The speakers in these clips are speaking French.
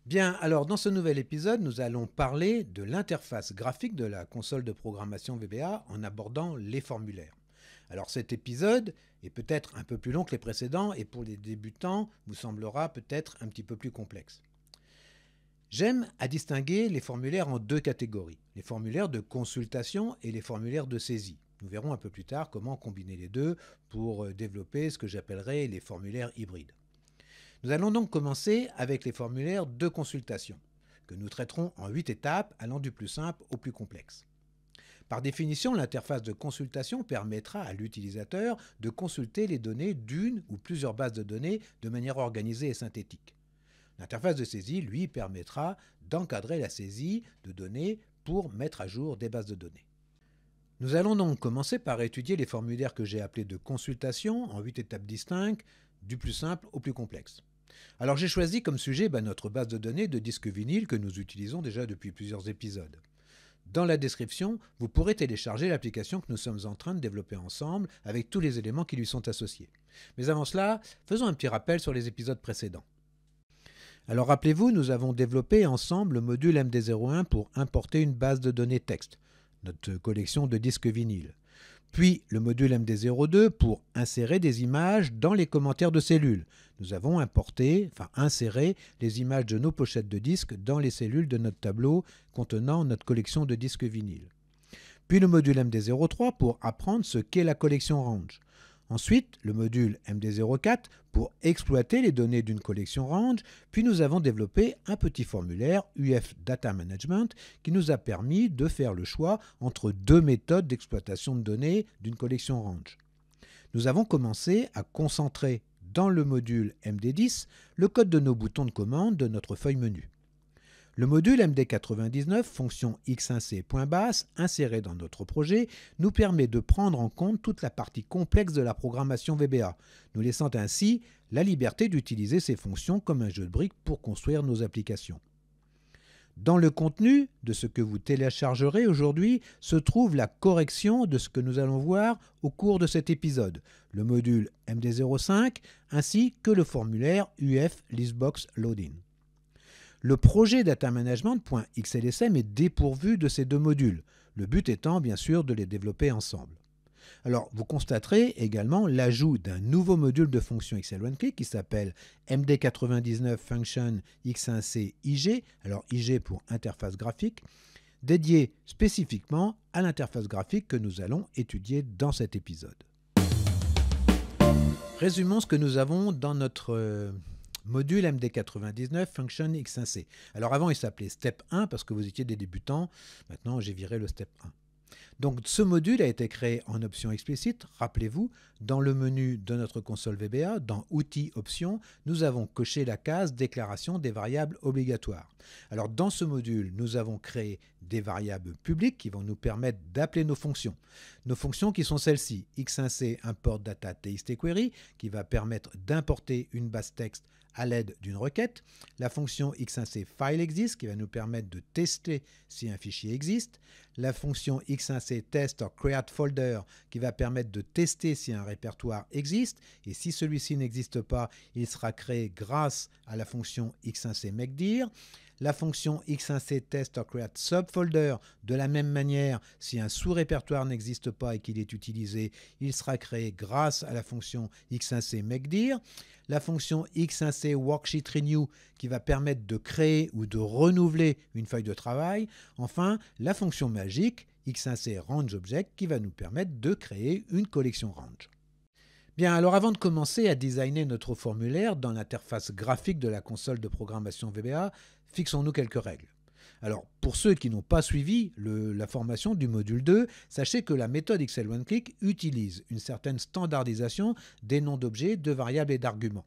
Bien, alors dans ce nouvel épisode, nous allons parler de l'interface graphique de la console de programmation VBA en abordant les formulaires. Alors cet épisode est peut-être un peu plus long que les précédents et pour les débutants vous semblera peut-être un petit peu plus complexe. J'aime à distinguer les formulaires en deux catégories, les formulaires de consultation et les formulaires de saisie. Nous verrons un peu plus tard comment combiner les deux pour développer ce que j'appellerai les formulaires hybrides. Nous allons donc commencer avec les formulaires de consultation, que nous traiterons en 8 étapes allant du plus simple au plus complexe. Par définition, l'interface de consultation permettra à l'utilisateur de consulter les données d'une ou plusieurs bases de données de manière organisée et synthétique. L'interface de saisie, lui, permettra d'encadrer la saisie de données pour mettre à jour des bases de données. Nous allons donc commencer par étudier les formulaires que j'ai appelés de consultation en 8 étapes distinctes, du plus simple au plus complexe. Alors j'ai choisi comme sujet notre base de données de disques vinyles que nous utilisons déjà depuis plusieurs épisodes. Dans la description, vous pourrez télécharger l'application que nous sommes en train de développer ensemble avec tous les éléments qui lui sont associés. Mais avant cela, faisons un petit rappel sur les épisodes précédents. Alors rappelez-vous, nous avons développé ensemble le module MD01 pour importer une base de données texte, notre collection de disques vinyles. Puis le module MD02 pour insérer des images dans les commentaires de cellules. Nous avons inséré les images de nos pochettes de disques dans les cellules de notre tableau contenant notre collection de disques vinyles. Puis le module MD03 pour apprendre ce qu'est la collection range. Ensuite, le module MD04 pour exploiter les données d'une collection range, puis nous avons développé un petit formulaire UF Data Management qui nous a permis de faire le choix entre deux méthodes d'exploitation de données d'une collection range. Nous avons commencé à concentrer dans le module MD10 le code de nos boutons de commande de notre feuille menu. Le module MD99, fonction x1c.bas, inséré dans notre projet, nous permet de prendre en compte toute la partie complexe de la programmation VBA, nous laissant ainsi la liberté d'utiliser ces fonctions comme un jeu de briques pour construire nos applications. Dans le contenu de ce que vous téléchargerez aujourd'hui se trouve la correction de ce que nous allons voir au cours de cet épisode, le module MD05 ainsi que le formulaire UF Listbox Loading. Le projet datamanagement.xlsm est dépourvu de ces deux modules, le but étant bien sûr de les développer ensemble. Alors vous constaterez également l'ajout d'un nouveau module de fonction XL1Click qui s'appelle MD99 Function X1C IG, alors IG pour interface graphique, dédié spécifiquement à l'interface graphique que nous allons étudier dans cet épisode. Résumons ce que nous avons dans notre module MD99 Function X1C. Alors avant il s'appelait Step 1 parce que vous étiez des débutants, maintenant j'ai viré le Step 1. Donc ce module a été créé en option explicite, rappelez-vous, dans le menu de notre console VBA, dans Outils Options, nous avons coché la case Déclaration des variables obligatoires. Alors dans ce module, nous avons créé des variables publiques qui vont nous permettre d'appeler nos fonctions. Nos fonctions qui sont celles-ci, x1c import data txt query, qui va permettre d'importer une base texte à l'aide d'une requête, la fonction x1c file exist qui va nous permettre de tester si un fichier existe, la fonction x1c test or create folder qui va permettre de tester si un répertoire existe et si celui-ci n'existe pas, il sera créé grâce à la fonction x1c makedir. La fonction x1c test or create subfolder, de la même manière, si un sous-répertoire n'existe pas et qu'il est utilisé, il sera créé grâce à la fonction x1c makedir. La fonction x1c worksheet renew qui va permettre de créer ou de renouveler une feuille de travail. Enfin, la fonction magique x1c range object qui va nous permettre de créer une collection range. Bien, alors avant de commencer à designer notre formulaire dans l'interface graphique de la console de programmation VBA, fixons-nous quelques règles. Alors, pour ceux qui n'ont pas suivi la formation du module 2, sachez que la méthode XL1Click utilise une certaine standardisation des noms d'objets, de variables et d'arguments.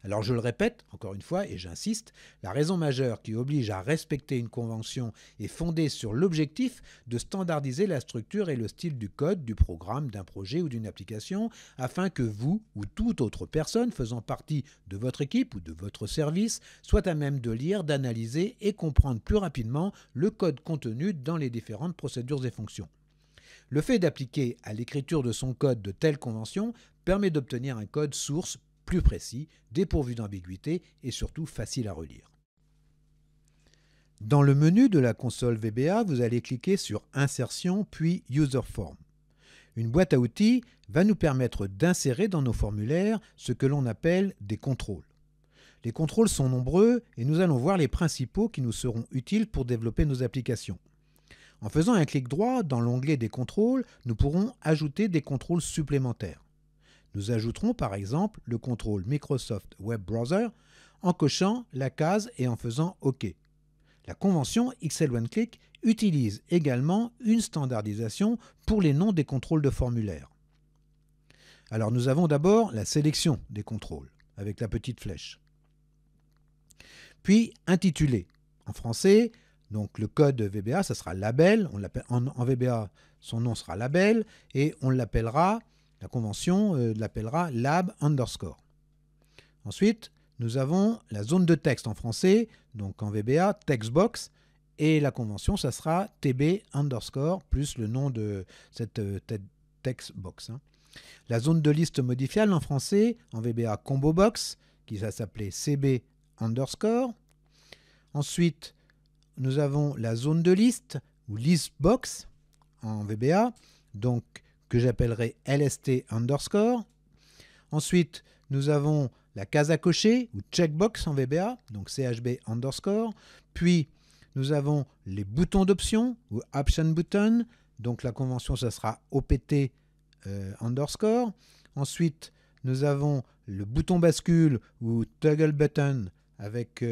Alors je le répète, encore une fois, et j'insiste, la raison majeure qui oblige à respecter une convention est fondée sur l'objectif de standardiser la structure et le style du code, du programme, d'un projet ou d'une application, afin que vous ou toute autre personne faisant partie de votre équipe ou de votre service soit à même de lire, d'analyser et comprendre plus rapidement le code contenu dans les différentes procédures et fonctions. Le fait d'appliquer à l'écriture de son code de telles conventions permet d'obtenir un code source plus précis, dépourvu d'ambiguïté et surtout facile à relire. Dans le menu de la console VBA, vous allez cliquer sur Insertion puis User Form. Une boîte à outils va nous permettre d'insérer dans nos formulaires ce que l'on appelle des contrôles. Les contrôles sont nombreux et nous allons voir les principaux qui nous seront utiles pour développer nos applications. En faisant un clic droit dans l'onglet des contrôles, nous pourrons ajouter des contrôles supplémentaires. Nous ajouterons par exemple le contrôle Microsoft Web Browser en cochant la case et en faisant OK. La convention XL OneClick utilise également une standardisation pour les noms des contrôles de formulaire. Alors nous avons d'abord la sélection des contrôles avec la petite flèche. Puis intitulé. En français, donc le code VBA, ça sera label. On l'appelle, en VBA, son nom sera label et on l'appellera, la convention l'appellera lab underscore. Ensuite, nous avons la zone de texte en français, donc en VBA, textbox, et la convention, ça sera tb underscore plus le nom de cette textbox. La zone de liste modifiable en français, en VBA, combo box, qui va s'appeler cb underscore. Ensuite, nous avons la zone de liste, ou listbox, en VBA, donc que j'appellerai lst underscore. Ensuite, nous avons la case à cocher, ou checkbox en VBA, donc chb underscore. Puis, nous avons les boutons d'option, ou option button, donc la convention, ça sera opt underscore. Ensuite, nous avons le bouton bascule, ou toggle button, avec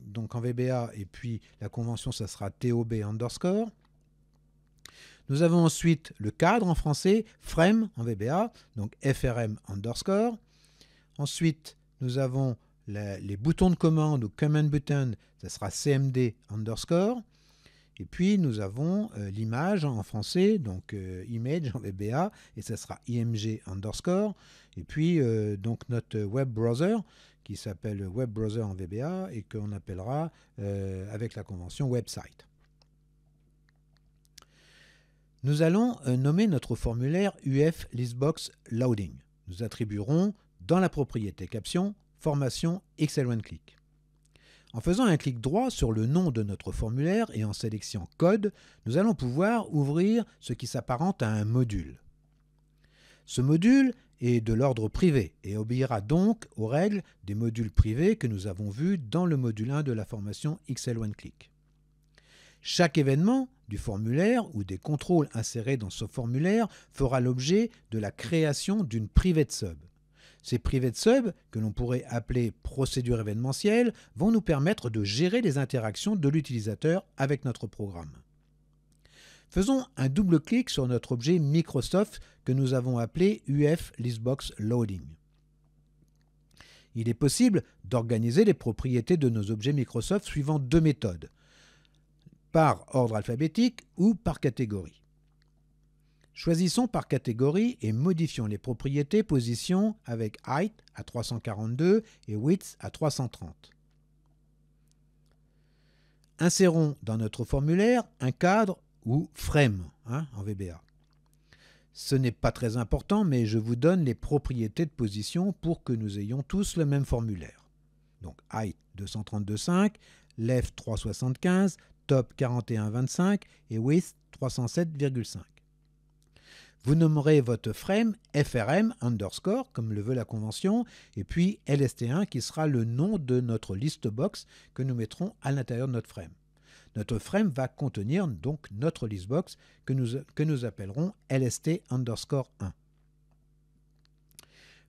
donc en VBA, et puis la convention, ça sera tob underscore. Nous avons ensuite le cadre en français, frame en VBA, donc frm underscore. Ensuite, nous avons les boutons de commande ou command button, ça sera cmd underscore. Et puis nous avons l'image en français, donc image en VBA, et ça sera img underscore. Et puis donc notre web browser, qui s'appelle web browser en VBA et qu'on appellera avec la convention website. Nous allons nommer notre formulaire UF Listbox Loading. Nous attribuerons dans la propriété caption formation XL OneClick. En faisant un clic droit sur le nom de notre formulaire et en sélectionnant code, nous allons pouvoir ouvrir ce qui s'apparente à un module. Ce module est de l'ordre privé et obéira donc aux règles des modules privés que nous avons vus dans le module 1 de la formation XL OneClick. Chaque événement du formulaire ou des contrôles insérés dans ce formulaire fera l'objet de la création d'une private sub. Ces private sub, que l'on pourrait appeler procédure événementielle, vont nous permettre de gérer les interactions de l'utilisateur avec notre programme. Faisons un double clic sur notre objet Microsoft que nous avons appelé UF Listbox Loading. Il est possible d'organiser les propriétés de nos objets Microsoft suivant deux méthodes, par ordre alphabétique ou par catégorie. Choisissons par catégorie et modifions les propriétés position avec height à 342 et width à 330. Insérons dans notre formulaire un cadre ou frame en VBA. Ce n'est pas très important, mais je vous donne les propriétés de position pour que nous ayons tous le même formulaire. Donc height 232.5, left 375, top 41.25 et width 307.5. Vous nommerez votre frame frm underscore, comme le veut la convention, et puis lst1 qui sera le nom de notre listbox que nous mettrons à l'intérieur de notre frame. Notre frame va contenir donc notre listbox que nous appellerons lst underscore 1.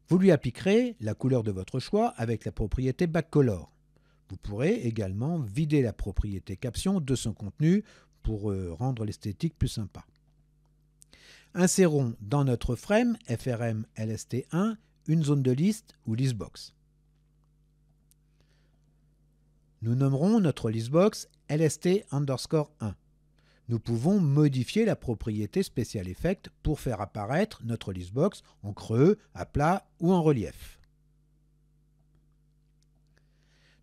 Vous lui appliquerez la couleur de votre choix avec la propriété backcolor. Vous pourrez également vider la propriété caption de son contenu pour rendre l'esthétique plus sympa. Insérons dans notre frame frm lst1 une zone de liste ou listbox. Nous nommerons notre listbox lst underscore 1. Nous pouvons modifier la propriété Special Effect pour faire apparaître notre listbox en creux, à plat ou en relief.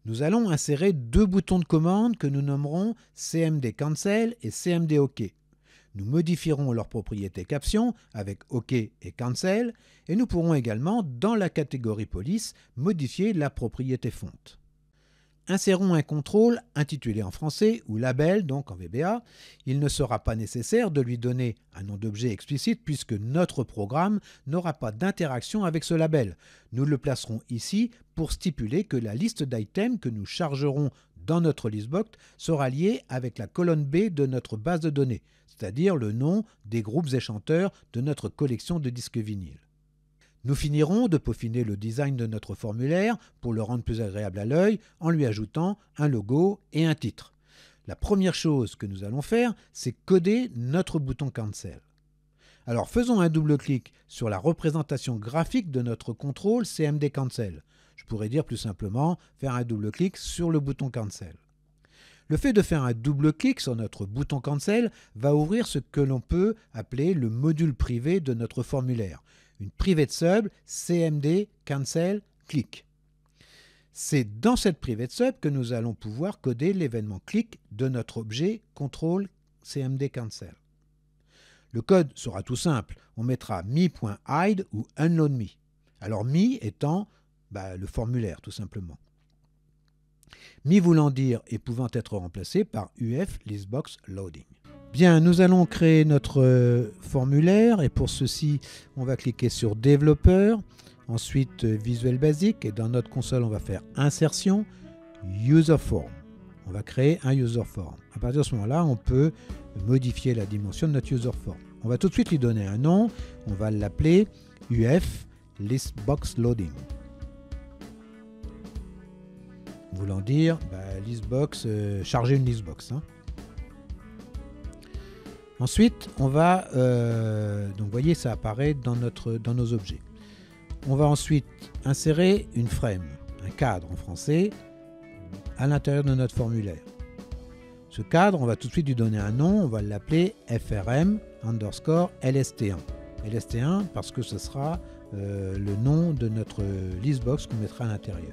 Nous allons insérer deux boutons de commande que nous nommerons cmd cancel et cmd ok. Nous modifierons leur propriété caption avec OK et Cancel et nous pourrons également, dans la catégorie police, modifier la propriété fonte. Insérons un contrôle intitulé en français ou label, donc en VBA. Il ne sera pas nécessaire de lui donner un nom d'objet explicite puisque notre programme n'aura pas d'interaction avec ce label. Nous le placerons ici pour stipuler que la liste d'items que nous chargerons dans notre listbox sera liée avec la colonne B de notre base de données, c'est-à-dire le nom des groupes et chanteurs de notre collection de disques vinyles. Nous finirons de peaufiner le design de notre formulaire pour le rendre plus agréable à l'œil en lui ajoutant un logo et un titre. La première chose que nous allons faire, c'est coder notre bouton Cancel. Alors faisons un double-clic sur la représentation graphique de notre contrôle CMD Cancel. Je pourrais dire plus simplement faire un double-clic sur le bouton Cancel. Le fait de faire un double-clic sur notre bouton Cancel va ouvrir ce que l'on peut appeler le module privé de notre formulaire. Une private sub CMD Cancel Click. C'est dans cette private sub que nous allons pouvoir coder l'événement click de notre objet contrôle CMD Cancel. Le code sera tout simple. On mettra me.hide ou unloadMe. Alors me étant le formulaire tout simplement. Me voulant dire et pouvant être remplacé par UF listbox loading. Bien, nous allons créer notre formulaire et pour ceci, on va cliquer sur développeur, ensuite Visual Basic et dans notre console, on va faire insertion, user form. On va créer un user form. À partir de ce moment-là, on peut modifier la dimension de notre user form. On va tout de suite lui donner un nom, on va l'appeler UF listbox loading. Voulant dire listbox, charger une listbox. Ensuite, on va, donc vous voyez, ça apparaît dans nos objets. On va ensuite insérer une frame, un cadre en français, à l'intérieur de notre formulaire. Ce cadre, on va tout de suite lui donner un nom, on va l'appeler frm_lst1. lst1 parce que ce sera le nom de notre listbox qu'on mettra à l'intérieur.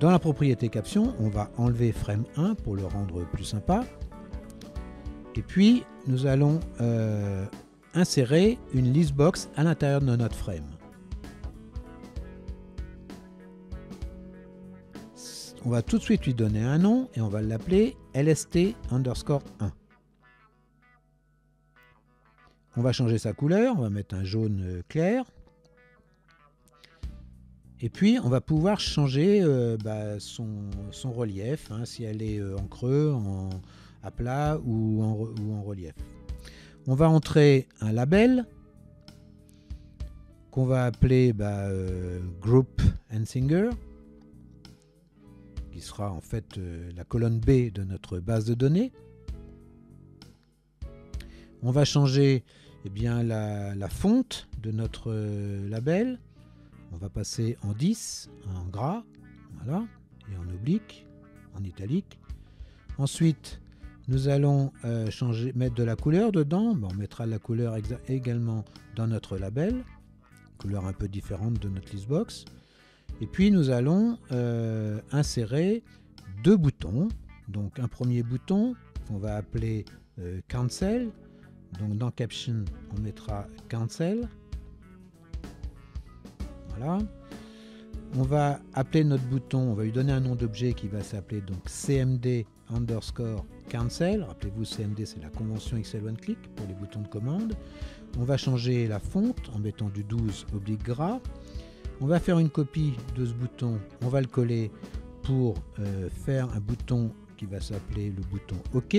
Dans la propriété caption, on va enlever frame1 pour le rendre plus sympa. Et puis, nous allons insérer une listbox à l'intérieur de notre frame. On va tout de suite lui donner un nom et on va l'appeler lst_1. On va changer sa couleur, on va mettre un jaune clair. Et puis, on va pouvoir changer son relief, si elle est en creux, à plat ou en relief. On va entrer un label qu'on va appeler Group and Singer, qui sera en fait la colonne B de notre base de données. On va changer la fonte de notre label. On va passer en 10, en gras, voilà, et en oblique, en italique. Ensuite, nous allons mettre de la couleur dedans. On mettra la couleur également dans notre label, couleur un peu différente de notre listbox. Et puis nous allons insérer deux boutons. Donc un premier bouton qu'on va appeler Cancel. Donc dans Caption, on mettra Cancel. Voilà. On va appeler notre bouton, on va lui donner un nom d'objet qui va s'appeler donc CMD_Cancel. Rappelez-vous, CMD c'est la convention XL One Click pour les boutons de commande. On va changer la fonte en mettant du 12 oblique gras. On va faire une copie de ce bouton, on va le coller pour faire un bouton qui va s'appeler le bouton OK.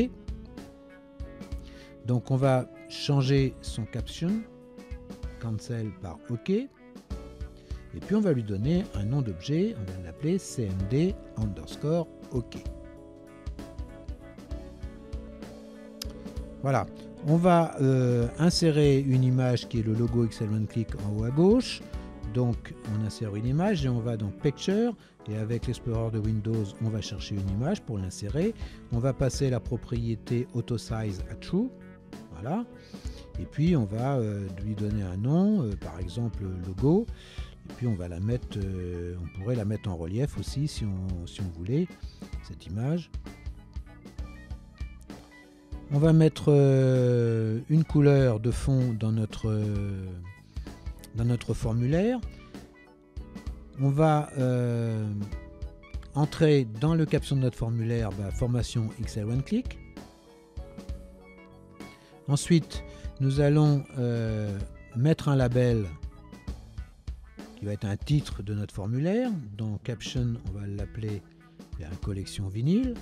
Donc on va changer son caption, Cancel par OK. Et puis on va lui donner un nom d'objet, on va l'appeler CMD_OK. Voilà, on va insérer une image qui est le logo XL One Click en haut à gauche. Donc on insère une image et on va dans Picture et avec l'Explorer de Windows on va chercher une image pour l'insérer. On va passer la propriété Auto Size à True, voilà. Et puis on va lui donner un nom, par exemple logo. Et puis on va la mettre, on pourrait la mettre en relief aussi si on voulait, cette image. On va mettre une couleur de fond dans notre formulaire. On va entrer dans le caption de notre formulaire formation XL OneClick. Ensuite, nous allons mettre un label qui va être un titre de notre formulaire. Dans caption, on va l'appeler collection vinyle.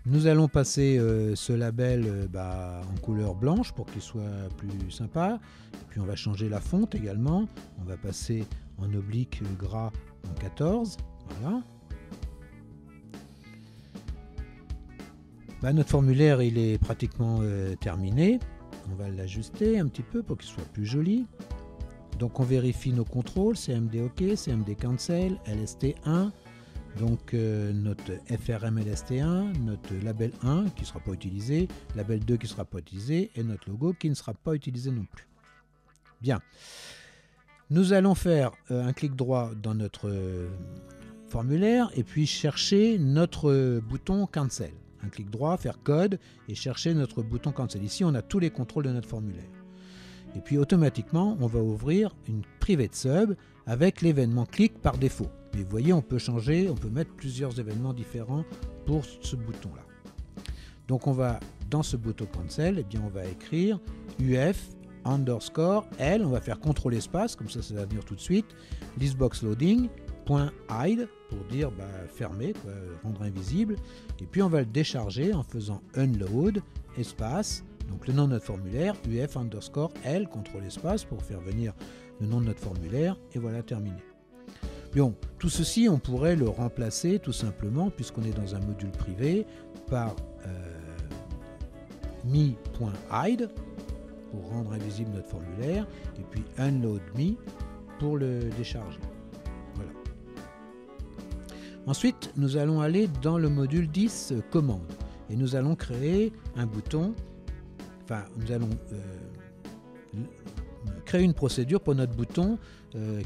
Nous allons passer ce label en couleur blanche pour qu'il soit plus sympa. Et puis on va changer la fonte également. On va passer en oblique gras en 14. Voilà. Notre formulaire il est pratiquement terminé. On va l'ajuster un petit peu pour qu'il soit plus joli. Donc on vérifie nos contrôles, CMD OK, CMD Cancel, LST1. Donc notre FRM LST1, notre label 1 qui ne sera pas utilisé, label 2 qui ne sera pas utilisé et notre logo qui ne sera pas utilisé non plus. Bien. Nous allons faire un clic droit dans notre formulaire et puis chercher notre bouton Cancel. Un clic droit, faire code et chercher notre bouton Cancel. Ici, on a tous les contrôles de notre formulaire. Et puis automatiquement, on va ouvrir une private sub avec l'événement clic par défaut. Mais vous voyez, on peut changer, on peut mettre plusieurs événements différents pour ce bouton-là. Donc on va, dans ce bouton Cancel, on va écrire UF underscore L, on va faire CTRL espace, comme ça va venir tout de suite, listbox loading, .hide, pour dire fermer, rendre invisible, et puis on va le décharger en faisant unload, espace, donc le nom de notre formulaire, UF underscore L, CTRL espace, pour faire venir le nom de notre formulaire, et voilà, terminé. Bon, tout ceci, on pourrait le remplacer tout simplement, puisqu'on est dans un module privé, par me.hide, pour rendre invisible notre formulaire, et puis unload me, pour le décharger. Voilà. Ensuite, nous allons aller dans le module 10 commande, et nous allons créer un bouton, nous allons créer une procédure pour notre bouton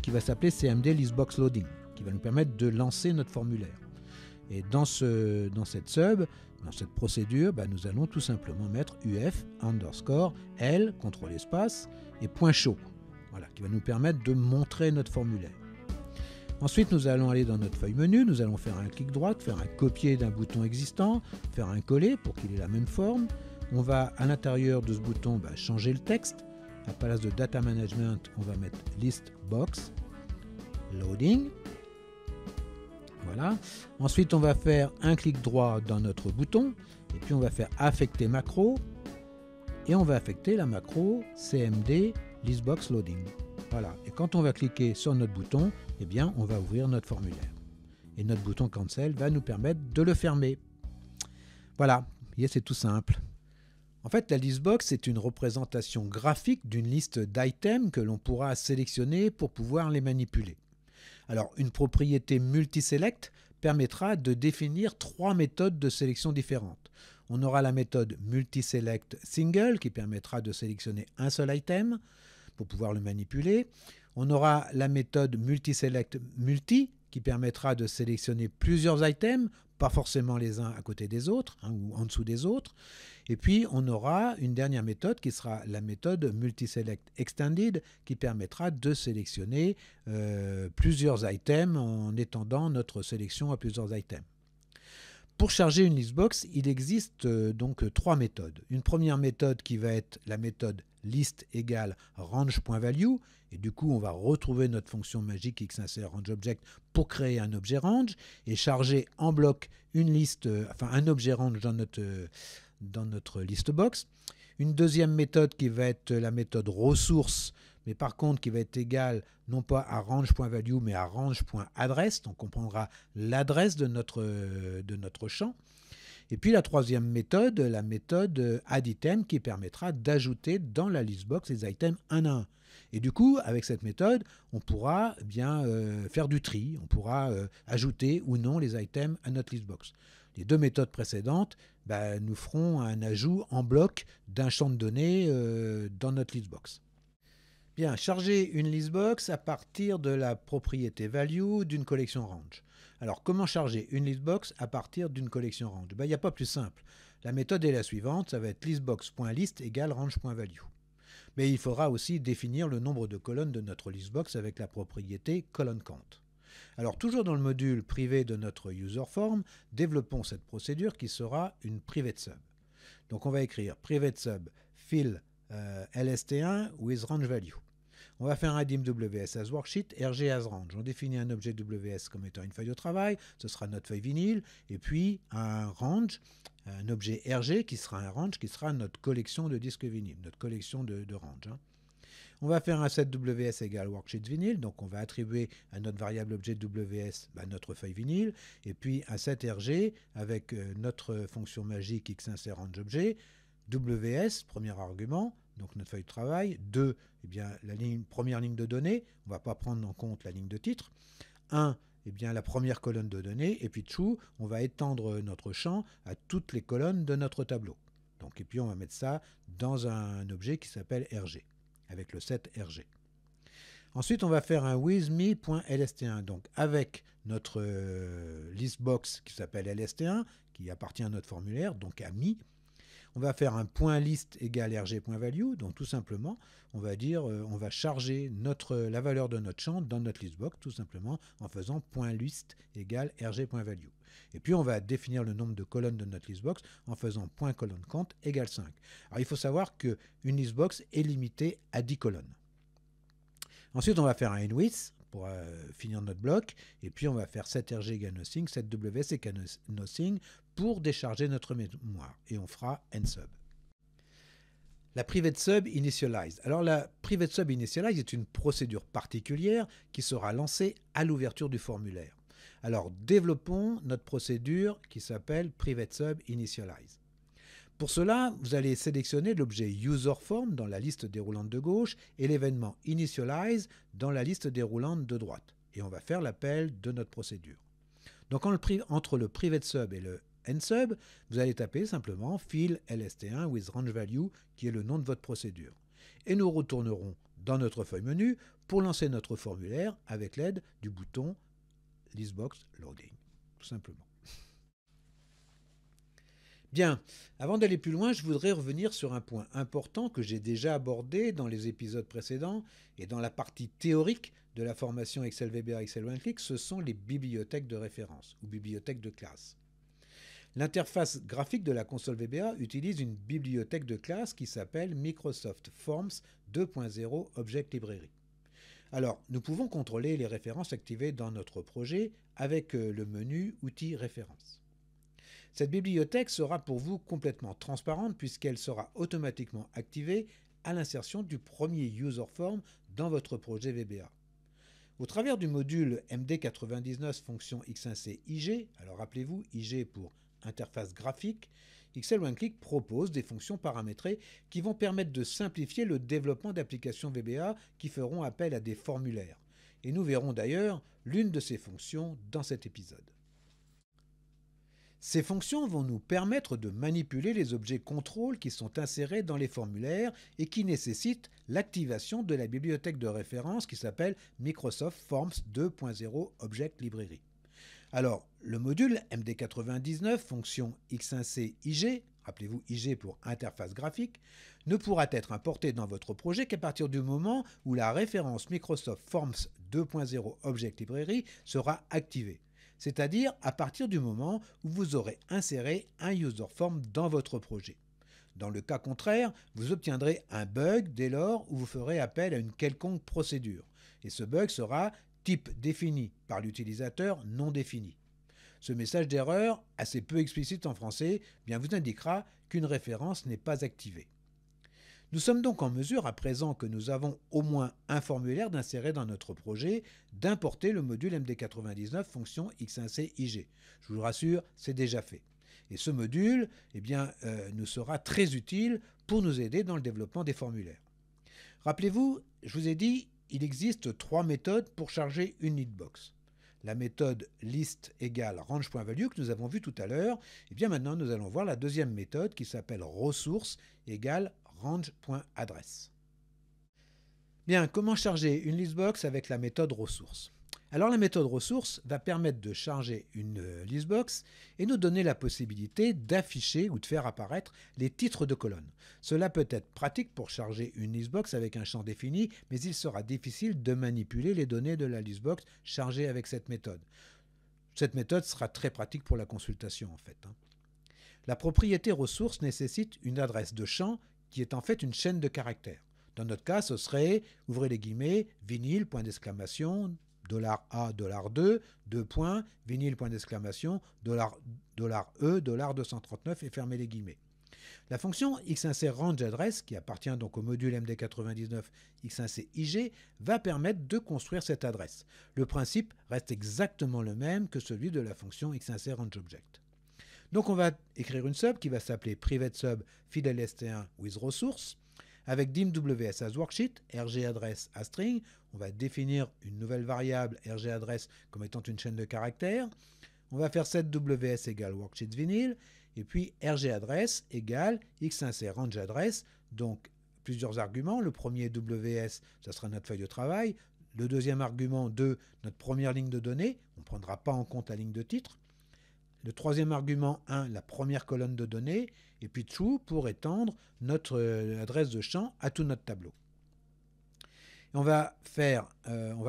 qui va s'appeler CMD Listbox Loading, qui va nous permettre de lancer notre formulaire. Et dans cette sub, dans cette procédure, nous allons tout simplement mettre UF underscore L, CTRL espace, et point chaud, voilà, qui va nous permettre de montrer notre formulaire. Ensuite, nous allons aller dans notre feuille menu, nous allons faire un clic droit, faire un copier d'un bouton existant, faire un coller pour qu'il ait la même forme. On va à l'intérieur de ce bouton changer le texte. À la place de Data Management, on va mettre List Box Loading. Voilà. Ensuite, on va faire un clic droit dans notre bouton et puis on va faire Affecter macro et on va affecter la macro CMD Listbox Loading. Voilà. Et quand on va cliquer sur notre bouton, on va ouvrir notre formulaire. Et notre bouton Cancel va nous permettre de le fermer. Voilà. Vous voyez, c'est tout simple. En fait, la listbox est une représentation graphique d'une liste d'items que l'on pourra sélectionner pour pouvoir les manipuler. Alors, une propriété multiselect permettra de définir 3 méthodes de sélection différentes. On aura la méthode multiselect single qui permettra de sélectionner un seul item pour pouvoir le manipuler. On aura la méthode multiselect multi qui permettra de sélectionner plusieurs items, pas forcément les uns à côté des autres ou en dessous des autres. Et puis, on aura une dernière méthode qui sera la méthode multiselect extended qui permettra de sélectionner plusieurs items en étendant notre sélection à plusieurs items. Pour charger une listbox, il existe donc 3 méthodes. Une première méthode qui va être la méthode list égale range.value et du coup on va retrouver notre fonction magique xinsert rangeObject pour créer un objet range et charger en bloc une liste, un objet range dans notre listbox. Une deuxième méthode qui va être la méthode ressource, mais par contre qui va être égale non pas à range.value mais à range.address, donc on prendra l'adresse de notre champ. Et puis la troisième méthode, la méthode addItem qui permettra d'ajouter dans la listbox les items un à un. Et du coup, avec cette méthode, on pourra faire du tri, on pourra ajouter ou non les items à notre listbox. Les deux méthodes précédentes nous feront un ajout en bloc d'un champ de données dans notre listbox. Bien, charger une listbox à partir de la propriété value d'une collection range. Alors, comment charger une listbox à partir d'une collection range? Il n'y a pas plus simple. La méthode est la suivante, ça va être listbox.list égale range.value. Mais il faudra aussi définir le nombre de colonnes de notre listbox avec la propriété colonneCount. Alors toujours dans le module privé de notre userForm, développons cette procédure qui sera une private sub. Donc on va écrire private sub fill lst1 with range value. On va faire un dim WS as worksheet, RG as range. On définit un objet WS comme étant une feuille de travail, ce sera notre feuille vinyle, et puis un range, un objet RG qui sera un range, qui sera notre collection de disques vinyles, notre collection de range. On va faire un set WS égale worksheet vinyle, donc on va attribuer à notre variable objet WS notre feuille vinyle, et puis un set RG avec notre fonction magique x-insert range objet, WS, premier argument, donc notre feuille de travail, 2, eh bien, première ligne de données, on ne va pas prendre en compte la ligne de titre, 1, eh bien, la première colonne de données, et puis true, on va étendre notre champ à toutes les colonnes de notre tableau. Donc, et puis on va mettre ça dans un objet qui s'appelle RG, avec le set RG. Ensuite, on va faire un withme.lst1, donc avec notre listbox qui s'appelle lst1, qui appartient à notre formulaire, donc à me. On va faire un point list égale rg.value, donc tout simplement, on va dire, on va charger la valeur de notre champ dans notre listbox, tout simplement en faisant point list égale rg.value. Et puis on va définir le nombre de colonnes de notre listbox en faisant point colonneCount égale 5. Alors il faut savoir qu'une listbox est limitée à 10 colonnes. Ensuite on va faire un endwith pour finir notre bloc, et puis on va faire set rg égale nothing, set ws égale nothing pour décharger notre mémoire, et on fera nsub. La private sub initialize. Alors la private sub initialize est une procédure particulière qui sera lancée à l'ouverture du formulaire. Alors développons notre procédure qui s'appelle private sub initialize. Pour cela, vous allez sélectionner l'objet userForm dans la liste déroulante de gauche et l'événement initialize dans la liste déroulante de droite. Et on va faire l'appel de notre procédure. Donc entre le private sub et le nsub, vous allez taper simplement fill lst1 with range value qui est le nom de votre procédure. Et nous retournerons dans notre feuille menu pour lancer notre formulaire avec l'aide du bouton listbox loading, tout simplement. Bien, avant d'aller plus loin, je voudrais revenir sur un point important que j'ai déjà abordé dans les épisodes précédents et dans la partie théorique de la formation Excel VBA Excel One-Click, ce sont les bibliothèques de référence ou bibliothèques de classe. L'interface graphique de la console VBA utilise une bibliothèque de classe qui s'appelle Microsoft Forms 2.0 Object Library. Alors, nous pouvons contrôler les références activées dans notre projet avec le menu Outils références. Cette bibliothèque sera pour vous complètement transparente puisqu'elle sera automatiquement activée à l'insertion du premier userForm dans votre projet VBA. Au travers du module MD99 fonction X1C IG, alors rappelez-vous IG pour interface graphique, Excel One-Click propose des fonctions paramétrées qui vont permettre de simplifier le développement d'applications VBA qui feront appel à des formulaires. Et nous verrons d'ailleurs l'une de ces fonctions dans cet épisode. Ces fonctions vont nous permettre de manipuler les objets contrôle qui sont insérés dans les formulaires et qui nécessitent l'activation de la bibliothèque de référence qui s'appelle Microsoft Forms 2.0 Object Library. Alors, le module MD99 fonction X1C IG, rappelez-vous IG pour interface graphique, ne pourra être importé dans votre projet qu'à partir du moment où la référence Microsoft Forms 2.0 Object Library sera activée. C'est-à-dire à partir du moment où vous aurez inséré un userForm dans votre projet. Dans le cas contraire, vous obtiendrez un bug dès lors où vous ferez appel à une quelconque procédure. Et ce bug sera type défini par l'utilisateur non défini. Ce message d'erreur, assez peu explicite en français, bien vous indiquera qu'une référence n'est pas activée. Nous sommes donc en mesure, à présent que nous avons au moins un formulaire d'insérer dans notre projet, d'importer le module MD99 fonction X1C IG. Je vous rassure, c'est déjà fait. Et ce module nous sera très utile pour nous aider dans le développement des formulaires. Rappelez-vous, je vous ai dit, il existe 3 méthodes pour charger une listbox. La méthode list égale range.value que nous avons vue tout à l'heure. Et bien maintenant, nous allons voir la deuxième méthode qui s'appelle ressources égale range.address. Bien, comment charger une listbox avec la méthode ressources? Alors la méthode ressources va permettre de charger une listbox et nous donner la possibilité d'afficher ou de faire apparaître les titres de colonnes. Cela peut être pratique pour charger une listbox avec un champ défini, mais il sera difficile de manipuler les données de la listbox chargée avec cette méthode. Cette méthode sera très pratique pour la consultation en fait. La propriété ressource nécessite une adresse de champ qui est en fait une chaîne de caractères. Dans notre cas, ce serait, ouvrez les guillemets, vinyle, point d'exclamation, $A, $2, deux points, vinyle, point d'exclamation, $E, $239 et fermez les guillemets. La fonction x1c range address, qui appartient donc au module MD99 x1c IG, va permettre de construire cette adresse. Le principe reste exactement le même que celui de la fonction x1c range object. Donc on va écrire une sub qui va s'appeler private sub fiddlest1 with resource. Avec dimws as worksheet, rgaddress as string, on va définir une nouvelle variable rgaddress comme étant une chaîne de caractères. On va faire setws égale worksheet vinyl, et puis rgaddress égale x1c range address, donc plusieurs arguments. Le premier ws, ça sera notre feuille de travail. Le deuxième argument 2, notre première ligne de données, on ne prendra pas en compte la ligne de titre. Le troisième argument 1, la première colonne de données, et puis true pour étendre notre adresse de champ à tout notre tableau. Et on va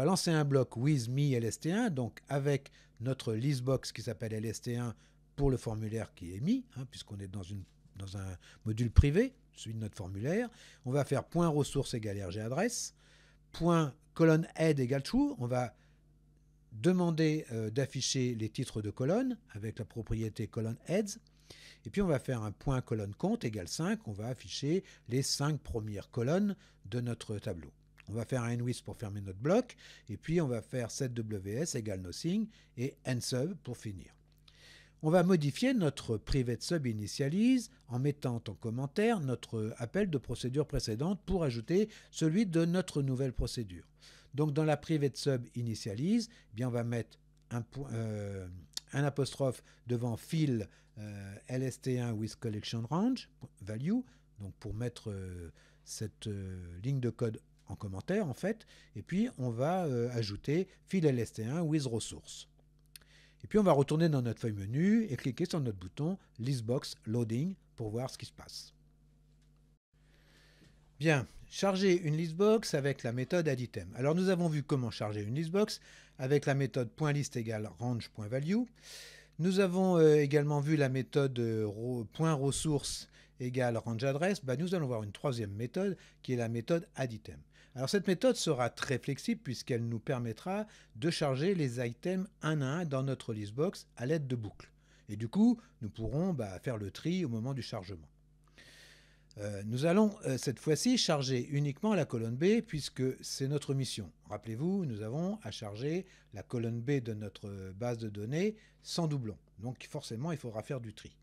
lancer un bloc with me lst1, donc avec notre listbox qui s'appelle lst1 pour le formulaire qui est mis, puisqu'on est dans un module privé, celui de notre formulaire. On va faire point ressource égale rgadresse, point colonne head égale true. On va demander d'afficher les titres de colonne avec la propriété colonne heads. Et puis on va faire un point colonne compte égale 5. On va afficher les 5 premières colonnes de notre tableau. On va faire un with pour fermer notre bloc. Et puis on va faire setws égale nothing et nsub pour finir. On va modifier notre private sub initialize en mettant en commentaire notre appel de procédure précédente pour ajouter celui de notre nouvelle procédure. Donc dans la private sub initialize, eh bien on va mettre un apostrophe devant fill lst1 with collection range value, donc pour mettre cette ligne de code en commentaire en fait, et puis on va ajouter fill lst1 with resource. Et puis on va retourner dans notre feuille menu et cliquer sur notre bouton listbox loading pour voir ce qui se passe. Bien, charger une listbox avec la méthode addItem. Alors nous avons vu comment charger une listbox avec la méthode .list égale range.value. Nous avons également vu la méthode .ressource égale rangeAddress. Nous allons voir une troisième méthode qui est la méthode addItem. Alors cette méthode sera très flexible puisqu'elle nous permettra de charger les items un à un dans notre listbox à l'aide de boucles. Et du coup, nous pourrons faire le tri au moment du chargement. Nous allons cette fois-ci charger uniquement la colonne B puisque c'est notre mission. Rappelez-vous, nous avons à charger la colonne B de notre base de données sans doublon. Donc forcément, il faudra faire du tri.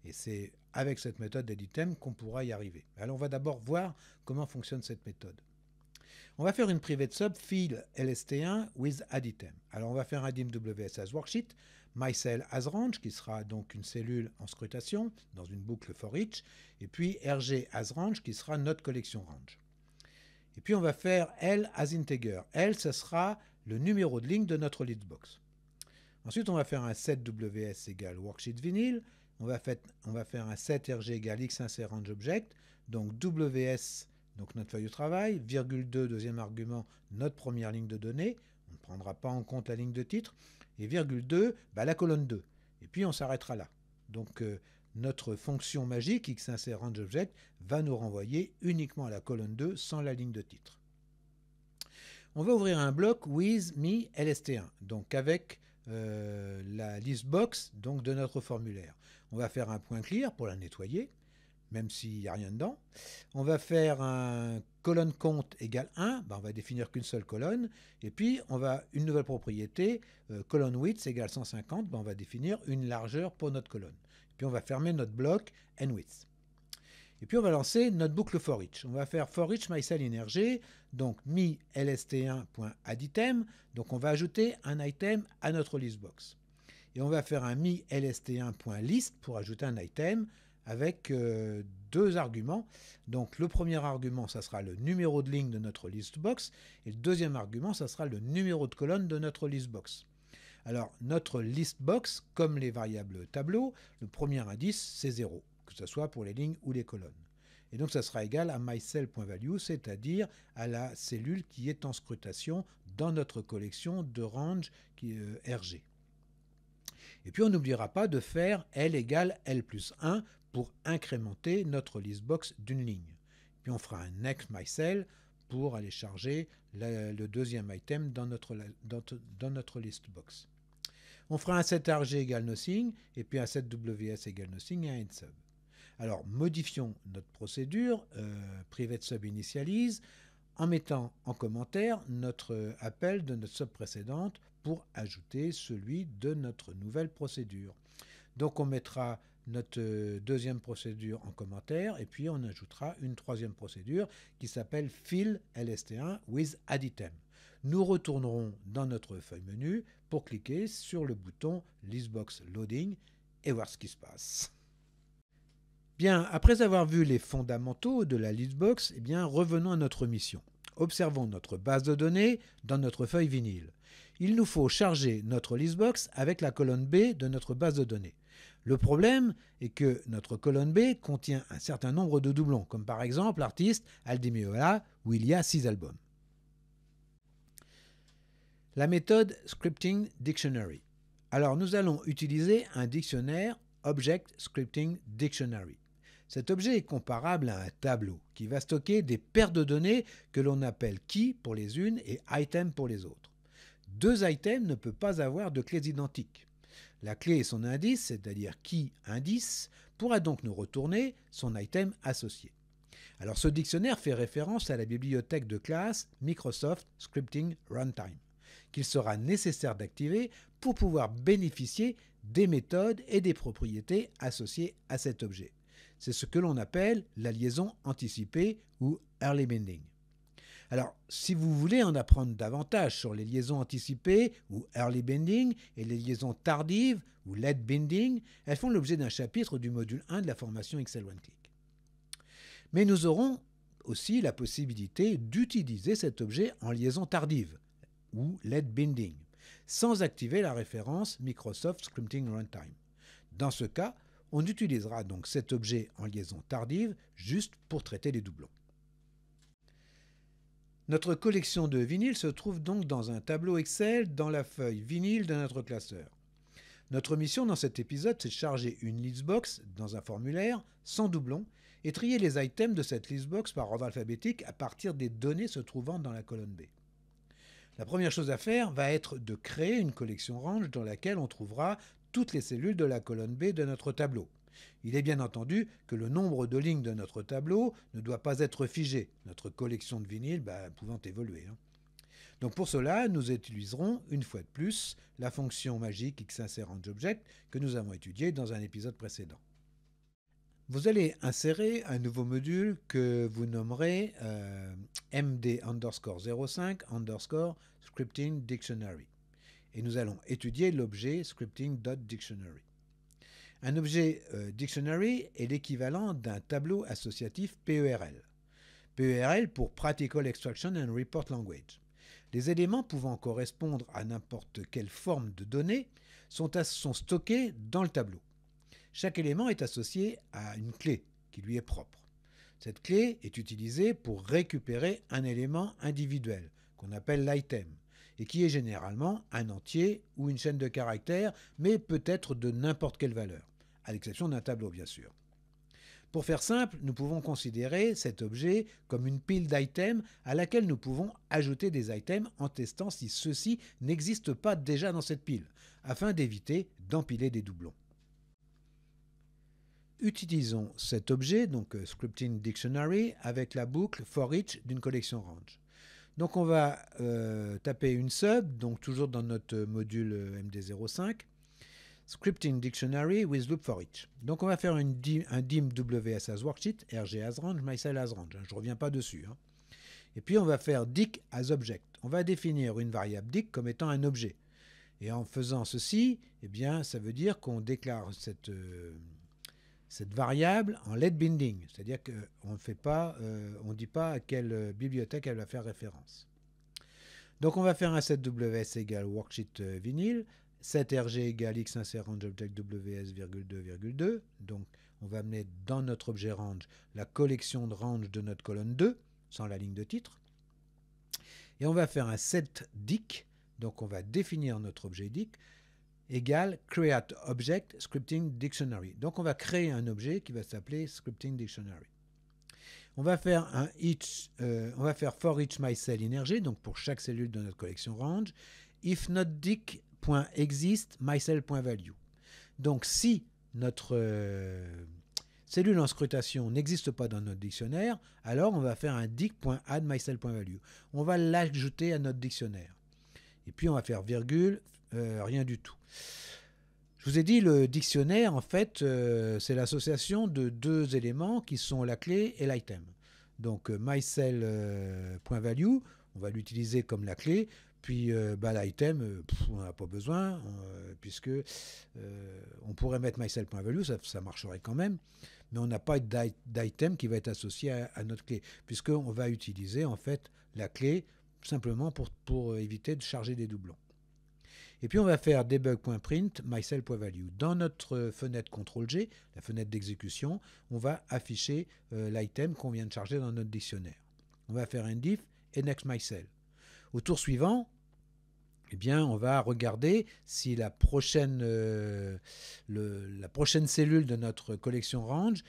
Et c'est avec cette méthode addItem qu'on pourra y arriver. Alors on va d'abord voir comment fonctionne cette méthode. On va faire une private sub fill lst1 with addItem. Alors on va faire un dimws as worksheet, myCell as range, qui sera donc une cellule en scrutation dans une boucle for each, et puis rg as range, qui sera notre collection range. Et puis on va faire L as integer. L, ce sera le numéro de ligne de notre listbox. Ensuite, on va faire un setws égale worksheet vinyl. On va faire un set rg égale x1c range object. Donc ws, donc notre feuille de travail, virgule 2, deuxième argument, notre première ligne de données. On ne prendra pas en compte la ligne de titre. Et virgule 2, la colonne 2. Et puis on s'arrêtera là. Donc notre fonction magique x1c range object va nous renvoyer uniquement à la colonne 2 sans la ligne de titre. On va ouvrir un bloc with me lst1, donc avec la listbox donc de notre formulaire. On va faire un point clear pour la nettoyer, même s'il n'y a rien dedans. On va faire un colonne compte égale 1, on va définir qu'une seule colonne, et puis on va une nouvelle propriété, colonne width égale 150, on va définir une largeur pour notre colonne. Et puis on va fermer notre bloc nWidth. Et puis on va lancer notre boucle for each. On va faire for each myCell in rg, donc me lst1.addItem, donc on va ajouter un item à notre listbox. Et on va faire un me lst1.list pour ajouter un item avec deux arguments. Donc le premier argument, ça sera le numéro de ligne de notre listbox, et le deuxième argument, ça sera le numéro de colonne de notre listbox. Alors notre listbox, comme les variables tableau, le premier indice, c'est 0, que ce soit pour les lignes ou les colonnes. Et donc ça sera égal à myCell.value, c'est-à-dire à la cellule qui est en scrutation dans notre collection de range RG. Et puis on n'oubliera pas de faire L égale L plus 1 pour incrémenter notre listbox d'une ligne. Puis on fera un next myCell pour aller charger le deuxième item dans notre listbox. On fera un set RG égale nothing, et puis un set WS égale nothing et un head sub. Alors modifions notre procédure, private sub initialize, en mettant en commentaire notre appel de notre sub précédente pour ajouter celui de notre nouvelle procédure. Donc on mettra notre deuxième procédure en commentaire et puis on ajoutera une troisième procédure qui s'appelle fill lst1 with add item. Nous retournerons dans notre feuille menu pour cliquer sur le bouton listbox loading et voir ce qui se passe. Bien, après avoir vu les fondamentaux de la listbox, revenons à notre mission. Observons notre base de données dans notre feuille vinyle. Il nous faut charger notre listbox avec la colonne B de notre base de données. Le problème est que notre colonne B contient un certain nombre de doublons, comme par exemple l'artiste Aldi Meola, où il y a 6 albums. La méthode Scripting Dictionary. Alors nous allons utiliser un dictionnaire Object Scripting Dictionary. Cet objet est comparable à un tableau qui va stocker des paires de données que l'on appelle key pour les unes et item pour les autres. Deux items ne peuvent pas avoir de clés identiques. La clé et son indice, c'est-à-dire key indice, pourra donc nous retourner son item associé. Alors ce dictionnaire fait référence à la bibliothèque de classe Microsoft Scripting Runtime, qu'il sera nécessaire d'activer pour pouvoir bénéficier des méthodes et des propriétés associées à cet objet. C'est ce que l'on appelle la liaison anticipée ou early binding. Alors, si vous voulez en apprendre davantage sur les liaisons anticipées ou early binding et les liaisons tardives ou late binding, elles font l'objet d'un chapitre du module 1 de la formation Excel OneClick. Mais nous aurons aussi la possibilité d'utiliser cet objet en liaison tardive ou late binding, sans activer la référence Microsoft Scripting Runtime. Dans ce cas, on utilisera donc cet objet en liaison tardive juste pour traiter les doublons. Notre collection de vinyles se trouve donc dans un tableau Excel dans la feuille vinyle de notre classeur. Notre mission dans cet épisode, c'est de charger une listbox dans un formulaire sans doublon et trier les items de cette listbox par ordre alphabétique à partir des données se trouvant dans la colonne B. La première chose à faire va être de créer une collection range dans laquelle on trouvera toutes les cellules de la colonne B de notre tableau. Il est bien entendu que le nombre de lignes de notre tableau ne doit pas être figé, notre collection de vinyles pouvant évoluer. Donc pour cela, nous utiliserons une fois de plus la fonction magique XInsereRangeObject que nous avons étudiée dans un épisode précédent. Vous allez insérer un nouveau module que vous nommerez MD_05_ Scripting Dictionary. Et nous allons étudier l'objet scripting.dictionary. Un objet dictionary est l'équivalent d'un tableau associatif PERL. PERL pour Practical Extraction and Report Language. Les éléments pouvant correspondre à n'importe quelle forme de données sont stockés dans le tableau. Chaque élément est associé à une clé qui lui est propre. Cette clé est utilisée pour récupérer un élément individuel qu'on appelle l'item et qui est généralement un entier ou une chaîne de caractères, mais peut être de n'importe quelle valeur, à l'exception d'un tableau bien sûr. Pour faire simple, nous pouvons considérer cet objet comme une pile d'items à laquelle nous pouvons ajouter des items en testant si ceux-ci n'existent pas déjà dans cette pile, afin d'éviter d'empiler des doublons. Utilisons cet objet, donc Scripting Dictionary, avec la boucle for each d'une collection range. Donc on va taper une sub, donc toujours dans notre module MD05, Scripting Dictionary with loop for each. Donc on va faire un dim WS as worksheet, RG as range, myCell as range. Je ne reviens pas dessus. Et puis on va faire dic as object. On va définir une variable dic comme étant un objet. Et en faisant ceci, ça veut dire qu'on déclare cette variable en let binding, c'est-à-dire qu'on ne fait pas, on ne dit pas à quelle bibliothèque elle va faire référence. Donc on va faire un set WS égale worksheet vinyle, set RG égale x insert range object WS, 2,2. Donc on va amener dans notre objet range la collection de range de notre colonne 2, sans la ligne de titre. Et on va faire un set dic, donc on va définir notre objet dic, égale create object scripting dictionary. Donc on va créer un objet qui va s'appeler scripting dictionary. On va faire for each mycell in RG, donc pour chaque cellule de notre collection range, if not dic.exist mycell.value. Donc si notre cellule en scrutation n'existe pas dans notre dictionnaire, alors on va faire un dic.add mycell.value. On va l'ajouter à notre dictionnaire. Et puis on va faire virgule, rien du tout. Je vous ai dit, le dictionnaire, en fait, c'est l'association de deux éléments qui sont la clé et l'item. Donc, mycell.value, on va l'utiliser comme la clé, puis l'item, on n'en a pas besoin, puisque on pourrait mettre mycell.value, ça marcherait quand même, mais on n'a pas d'item qui va être associé à notre clé, puisqu'on va utiliser, en fait, la clé simplement pour éviter de charger des doublons. Et puis on va faire debug.print mycell.value. Dans notre fenêtre CTRL-G, la fenêtre d'exécution, on va afficher l'item qu'on vient de charger dans notre dictionnaire. On va faire un diff et next mycell. Au tour suivant, eh bien, on va regarder si la prochaine cellule de notre collection range,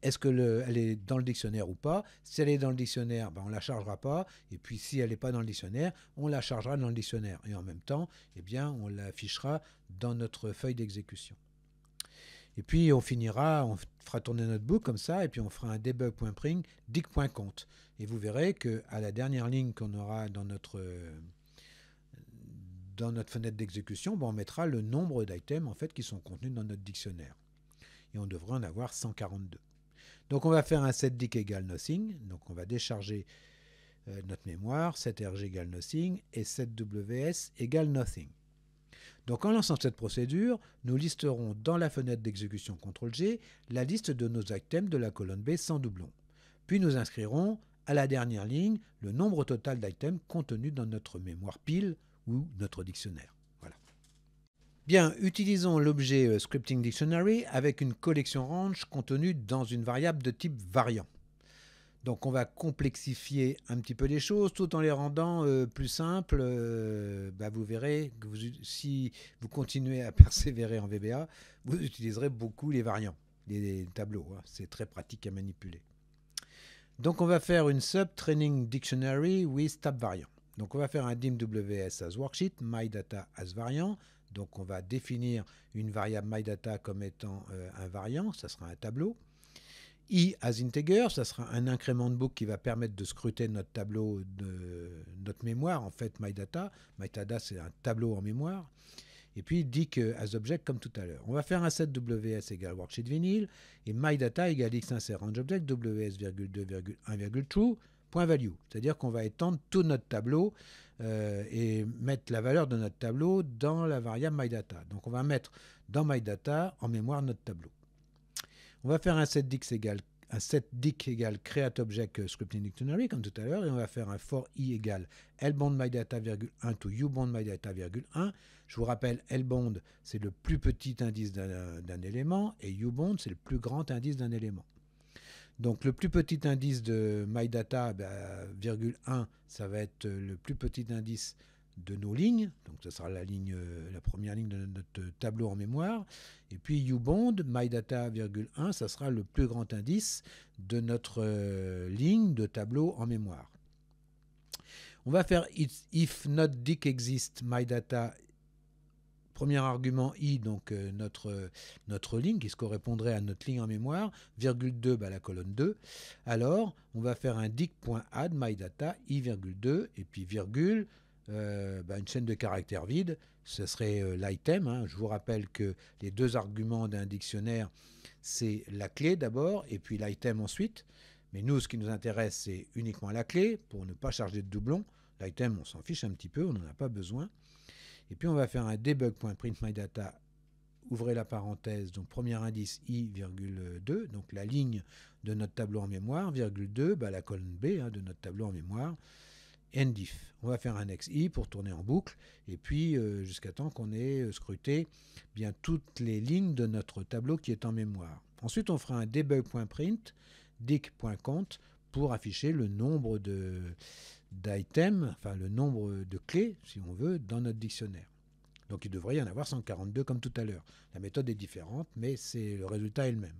est-ce qu'elle est dans le dictionnaire ou pas? Si elle est dans le dictionnaire, on ne la chargera pas. Et puis si elle n'est pas dans le dictionnaire, on la chargera dans le dictionnaire. Et en même temps, eh bien, on l'affichera dans notre feuille d'exécution. Et puis on fera tourner notre boucle comme ça, et puis on fera un debug.print dic.count. Et vous verrez qu'à la dernière ligne qu'on aura dans notre fenêtre d'exécution, on mettra le nombre d'items en fait, qui sont contenus dans notre dictionnaire. Et on devrait en avoir 142. Donc on va faire un setDic égale nothing, donc on va décharger notre mémoire, setRG égale nothing et setWS égale nothing. Donc en lançant cette procédure, nous listerons dans la fenêtre d'exécution CTRL-G la liste de nos items de la colonne B sans doublon. Puis nous inscrirons à la dernière ligne le nombre total d'items contenus dans notre mémoire pile ou notre dictionnaire. Voilà. Bien, utilisons l'objet Scripting Dictionary avec une collection range contenue dans une variable de type variant. Donc on va complexifier un petit peu les choses tout en les rendant plus simples. Vous verrez que si vous continuez à persévérer en VBA, vous utiliserez beaucoup les variants, les tableaux. Hein. C'est très pratique à manipuler. Donc on va faire une sub-training dictionary with tab variant. Donc on va faire un dim WS as worksheet, mydata as variant. Donc on va définir une variable mydata comme étant un variant, ça sera un tableau. I as integer, ça sera un incrément de boucle qui va permettre de scruter notre tableau de notre mémoire, en fait mydata. Mydata c'est un tableau en mémoire. Et puis dic as object comme tout à l'heure. On va faire un set WS égale worksheet vinyl et mydata égale x insert range object WS, 2,1, true, point value. C'est-à-dire qu'on va étendre tout notre tableau et mettre la valeur de notre tableau dans la variable mydata. Donc on va mettre dans mydata en mémoire notre tableau. On va faire un setDic égale create object scripting dictionary comme tout à l'heure et on va faire un for i égale lbound mydata, 1 to ubound mydata, 1. Je vous rappelle, lbound c'est le plus petit indice d'un élément et ubound c'est le plus grand indice d'un élément. Donc le plus petit indice de mydata, 1, ça va être le plus petit indice de nos lignes, donc ce sera la première ligne de notre tableau en mémoire, et puis ubound, mydata, 1, ça sera le plus grand indice de notre ligne de tableau en mémoire. On va faire if not dic exist mydata, premier argument i, donc notre ligne qui se correspondrait à notre ligne en mémoire, virgule 2, la colonne 2. Alors, on va faire un dic.add mydata i, 2, et puis virgule, une chaîne de caractères vide, ce serait l'item. Hein. Je vous rappelle que les deux arguments d'un dictionnaire, c'est la clé d'abord, et puis l'item ensuite. Mais nous, ce qui nous intéresse, c'est uniquement la clé, pour ne pas charger de doublons. L'item, on s'en fiche un petit peu, on n'en a pas besoin. Et puis on va faire un debug.print mydata ouvrez la parenthèse, donc premier indice i,2, donc la ligne de notre tableau en mémoire, virgule 2, la colonne B de notre tableau en mémoire, end if. On va faire un ex i pour tourner en boucle, et puis jusqu'à temps qu'on ait scruté bien toutes les lignes de notre tableau qui est en mémoire. Ensuite, on fera un debug.print, dic.count, pour afficher le nombre d'items, enfin le nombre de clés, si on veut, dans notre dictionnaire. Donc il devrait y en avoir 142 comme tout à l'heure. La méthode est différente, mais le résultat est le même.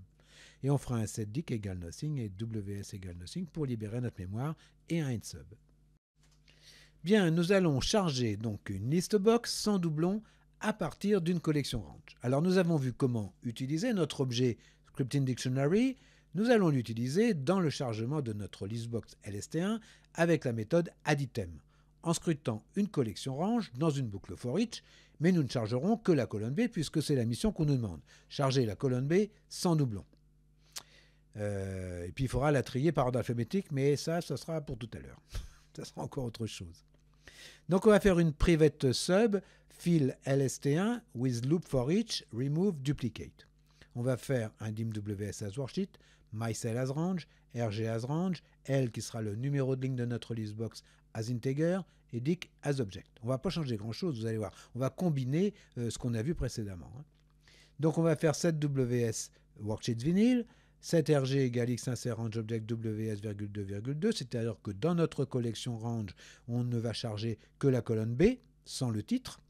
Et on fera un setDic égale nothing et ws égale nothing pour libérer notre mémoire et un endsub. Bien, nous allons charger donc une list box sans doublon à partir d'une collection range. Alors nous avons vu comment utiliser notre objet scripting dictionary. Nous allons l'utiliser dans le chargement de notre listbox lst1 avec la méthode addItem, en scrutant une collection range dans une boucle for each, mais nous ne chargerons que la colonne B puisque c'est la mission qu'on nous demande. Charger la colonne B sans doublon. Et puis il faudra la trier par ordre alphabétique, mais ça sera pour tout à l'heure. Ça sera encore autre chose. Donc on va faire une private sub fill lst1 with loop for each remove duplicate. On va faire un dim ws as worksheet, myCell as range, rg as range, l qui sera le numéro de ligne de notre listbox as integer et dic as object. On ne va pas changer grand chose, vous allez voir. On va combiner ce qu'on a vu précédemment. Donc on va faire setws worksheet vinyl, setrg égale x insert range object ws,2,2, c'est-à-dire que dans notre collection range, on ne va charger que la colonne B, sans le titre.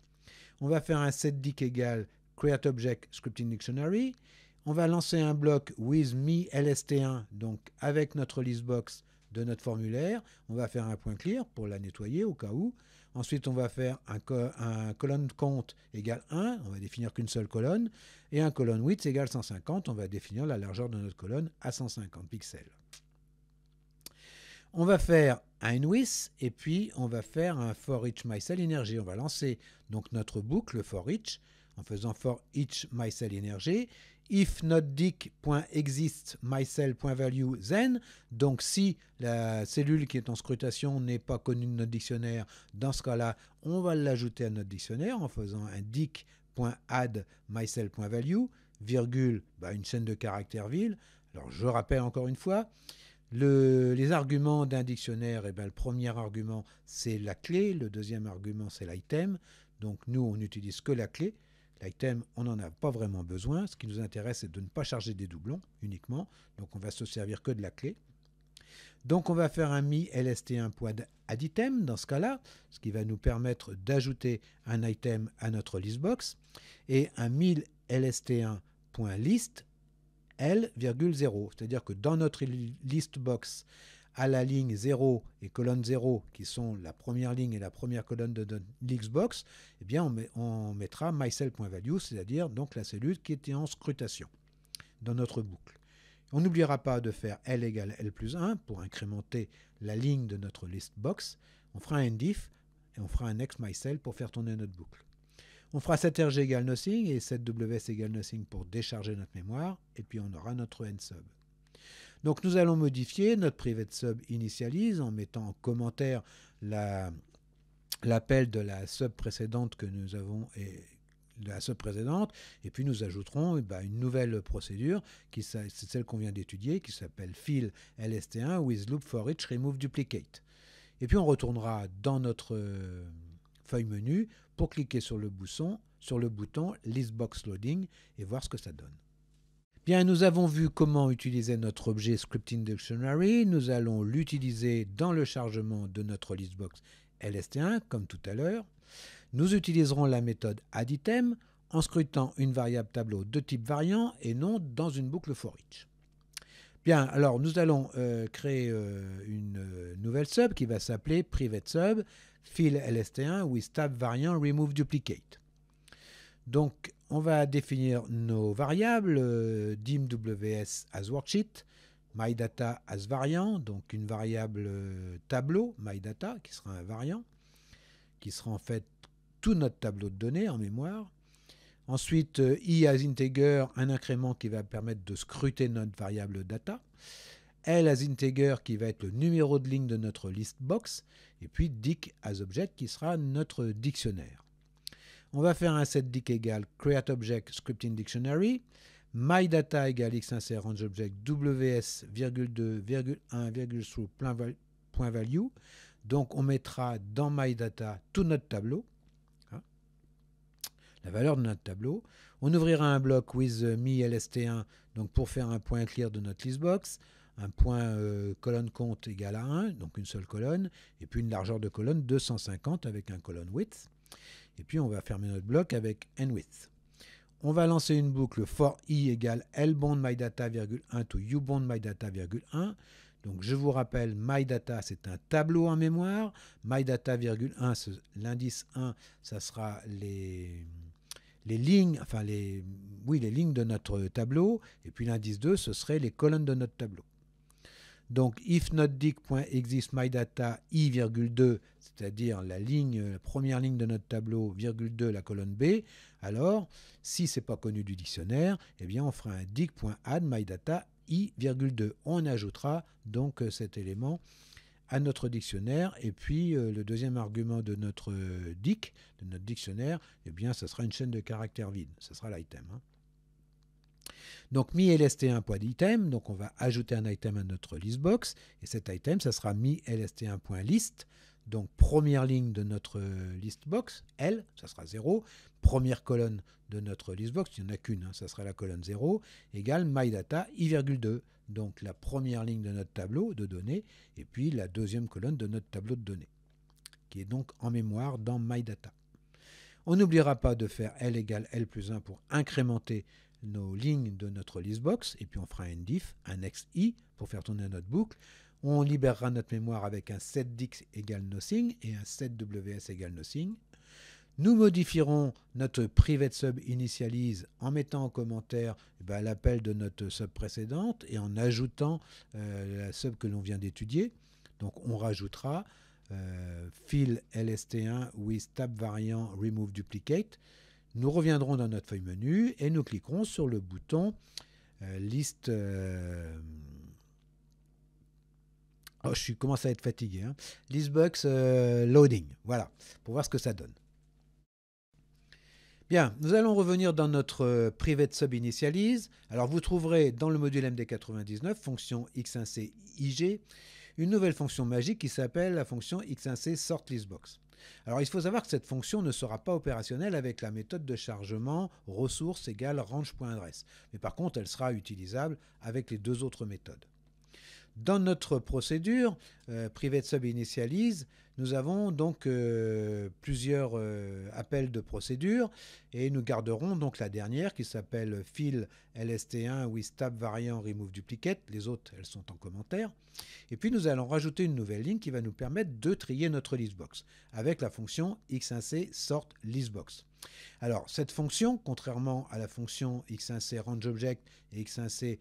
On va faire un setDic égale create object scripting dictionary. On va lancer un bloc with me lst1, donc avec notre listbox de notre formulaire. On va faire un point clear pour la nettoyer au cas où. Ensuite, on va faire un colonne count égale 1, on va définir qu'une seule colonne, et un colonne width égale 150, on va définir la largeur de notre colonne à 150 pixels. On va faire un with, et puis on va faire un for each myCell energy. On va lancer donc notre boucle for each, en faisant for each myCell energy, if notdic.exist myCell.value then, donc si la cellule qui est en scrutation n'est pas connue de notre dictionnaire, dans ce cas-là, on va l'ajouter à notre dictionnaire en faisant un dic.add myCell.value, virgule, une chaîne de caractères vide. Alors je rappelle encore une fois, les arguments d'un dictionnaire, le premier argument c'est la clé, le deuxième argument c'est l'item, donc nous on n'utilise que la clé. L'item, on n'en a pas vraiment besoin. Ce qui nous intéresse, c'est de ne pas charger des doublons uniquement. Donc, on va se servir que de la clé. Donc, on va faire un mi lst1.addItem dans ce cas-là, ce qui va nous permettre d'ajouter un item à notre listbox. Et un mi lst1.list l,0. C'est-à-dire que dans notre listbox, à la ligne 0 et colonne 0, qui sont la première ligne et la première colonne de notre listbox, eh bien on mettra myCell.value, c'est-à-dire donc la cellule qui était en scrutation dans notre boucle. On n'oubliera pas de faire L égale L plus 1 pour incrémenter la ligne de notre listbox. On fera un endIf et on fera un next myCell pour faire tourner notre boucle. On fera setrg égale nothing et setws égale nothing pour décharger notre mémoire, et puis on aura notre endsub. Donc nous allons modifier notre private sub initialize en mettant en commentaire l'appel de la sub précédente que nous avons et puis nous ajouterons une nouvelle procédure qui c'est celle qu'on vient d'étudier qui s'appelle fill lst1 with loop for each remove duplicate. Et puis on retournera dans notre feuille menu pour cliquer sur le bouton listbox loading et voir ce que ça donne. Bien, nous avons vu comment utiliser notre objet scripting dictionary. Nous allons l'utiliser dans le chargement de notre listbox lst1, comme tout à l'heure. Nous utiliserons la méthode addItem en scrutant une variable tableau de type variant et non dans une boucle for each. Bien, alors nous allons créer une nouvelle sub qui va s'appeler private sub fill lst1 with tab variant remove duplicate. Donc, on va définir nos variables, dim ws as worksheet, mydata as variant, donc une variable tableau, mydata, qui sera un variant, qui sera en fait tout notre tableau de données en mémoire. Ensuite, i as integer, un incrément qui va permettre de scruter notre variable data. L as integer qui va être le numéro de ligne de notre listbox. Et puis dic as object qui sera notre dictionnaire. On va faire un setDict égale createObject scripting dictionary, mydata égale x1c rangeObject ws, .2, .1, through point value. Donc on mettra dans mydata tout notre tableau, hein, la valeur de notre tableau. On ouvrira un bloc with me lst1 donc pour faire un point clear de notre listbox, un point colonne compte égale à 1, donc une seule colonne, et puis une largeur de colonne 250 avec un colonne width. Et puis on va fermer notre bloc avec nWidth. On va lancer une boucle for i égale lbound mydata, .1 to ubound mydata, .1. Donc je vous rappelle, mydata c'est un tableau en mémoire, mydata, .1, l'indice 1, ça sera les lignes, enfin les lignes de notre tableau, et puis l'indice 2, ce serait les colonnes de notre tableau. Donc if notedict.exist mydata i,2, c'est-à-dire la première ligne de notre tableau, ,2 la colonne B, alors si ce n'est pas connu du dictionnaire, eh bien on fera un dict.add mydata i,2. On ajoutera donc cet élément à notre dictionnaire, et puis le deuxième argument de notre dict, de notre dictionnaire, eh bien ça sera une chaîne de caractères vides, ça sera l'item. Hein. Donc me lst1.item, donc on va ajouter un item à notre listbox, et cet item, ça sera me lst1.list, donc première ligne de notre listbox, L, ça sera 0, première colonne de notre listbox, il n'y en a qu'une, hein, ça sera la colonne 0, égale mydata i,2, donc la première ligne de notre tableau de données, et puis la deuxième colonne de notre tableau de données, qui est donc en mémoire dans mydata. On n'oubliera pas de faire L égale L plus 1 pour incrémenter nos lignes de notre listbox, et puis on fera un diff, un next i pour faire tourner notre boucle. On libérera notre mémoire avec un setDict égale nothing et un setWS égale nothing. Nous modifierons notre private sub initialize en mettant en commentaire l'appel de notre sub précédente et en ajoutant la sub que l'on vient d'étudier. Donc on rajoutera fill lst1 with tab variant remove duplicate. Nous reviendrons dans notre feuille menu et nous cliquerons sur le bouton list. Je commence à être fatigué. Hein. Listbox loading. Voilà, pour voir ce que ça donne. Bien, nous allons revenir dans notre private sub initialize. Alors vous trouverez dans le module MD99, fonction x1c ig, une nouvelle fonction magique qui s'appelle la fonction x1c sort listbox. Alors il faut savoir que cette fonction ne sera pas opérationnelle avec la méthode de chargement ressources égale range.address. Mais par contre, elle sera utilisable avec les deux autres méthodes. Dans notre procédure, private sub initialize, nous avons donc plusieurs appels de procédure et nous garderons donc la dernière qui s'appelle fill lst1 with tab variant remove duplicate. Les autres, elles sont en commentaire. Et puis nous allons rajouter une nouvelle ligne qui va nous permettre de trier notre listbox avec la fonction x1c sort listbox. Alors cette fonction, contrairement à la fonction x1c rangeObject et x1c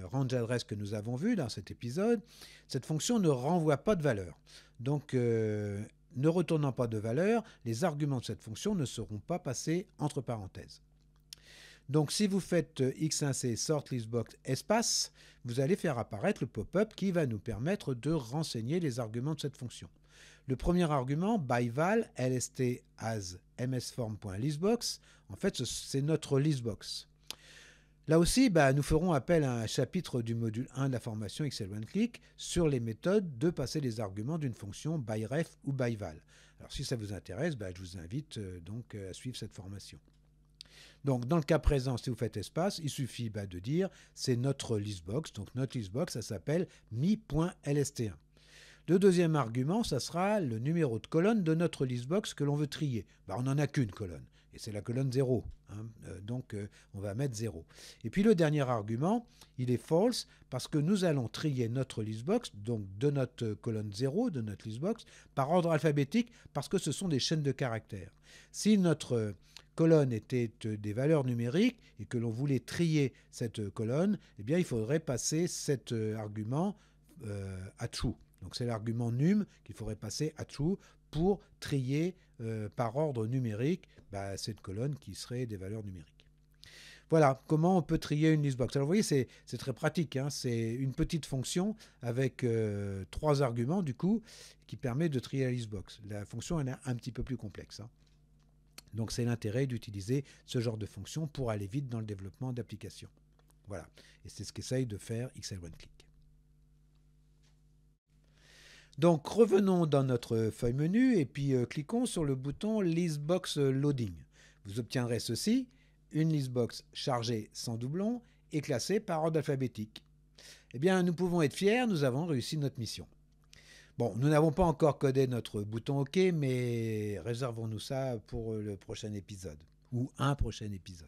rangeAddress que nous avons vu dans cet épisode, cette fonction ne renvoie pas de valeur. Donc ne retournant pas de valeur, les arguments de cette fonction ne seront pas passés entre parenthèses. Donc si vous faites x1c sort listbox espace, vous allez faire apparaître le pop-up qui va nous permettre de renseigner les arguments de cette fonction. Le premier argument, byval lst as msform.listbox, en fait c'est notre listbox. Là aussi, nous ferons appel à un chapitre du module 1 de la formation Excel OneClick sur les méthodes de passer les arguments d'une fonction byref ou byval. Alors si ça vous intéresse, je vous invite donc à suivre cette formation. Donc dans le cas présent, si vous faites espace, il suffit de dire c'est notre listbox. Donc notre listbox, ça s'appelle mi.lst1. Le deuxième argument, ça sera le numéro de colonne de notre listbox que l'on veut trier. On n'en a qu'une colonne, et c'est la colonne 0. Hein. Donc on va mettre 0. Et puis le dernier argument, il est false, parce que nous allons trier notre listbox, donc de notre colonne 0, de notre listbox, par ordre alphabétique, parce que ce sont des chaînes de caractères. Si notre colonne était des valeurs numériques et que l'on voulait trier cette colonne, eh bien il faudrait passer cet argument à true. Donc c'est l'argument num qu'il faudrait passer à true pour trier par ordre numérique cette colonne qui serait des valeurs numériques. Voilà comment on peut trier une listbox. Alors vous voyez, c'est très pratique. Hein. C'est une petite fonction avec 3 arguments du coup qui permet de trier la listbox. La fonction elle est un petit peu plus complexe. Hein. Donc c'est l'intérêt d'utiliser ce genre de fonction pour aller vite dans le développement d'applications. Voilà, et c'est ce qu'essaye de faire XL OneClick. Donc revenons dans notre feuille menu et puis cliquons sur le bouton Listbox Loading. Vous obtiendrez ceci, une listbox chargée sans doublon et classée par ordre alphabétique. Eh bien, nous pouvons être fiers, nous avons réussi notre mission. Bon, nous n'avons pas encore codé notre bouton OK, mais réservons-nous ça pour le prochain épisode, ou un prochain épisode.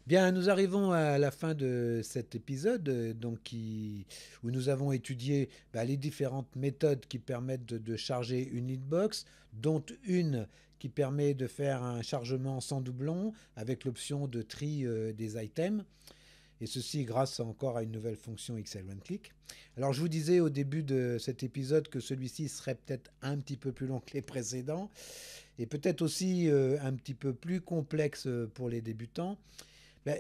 Bien, nous arrivons à la fin de cet épisode où nous avons étudié les différentes méthodes qui permettent de charger une listbox, dont une qui permet de faire un chargement sans doublon avec l'option de tri des items. Et ceci grâce encore à une nouvelle fonction XL OneClick. Alors je vous disais au début de cet épisode que celui-ci serait peut-être un petit peu plus long que les précédents et peut-être aussi un petit peu plus complexe pour les débutants.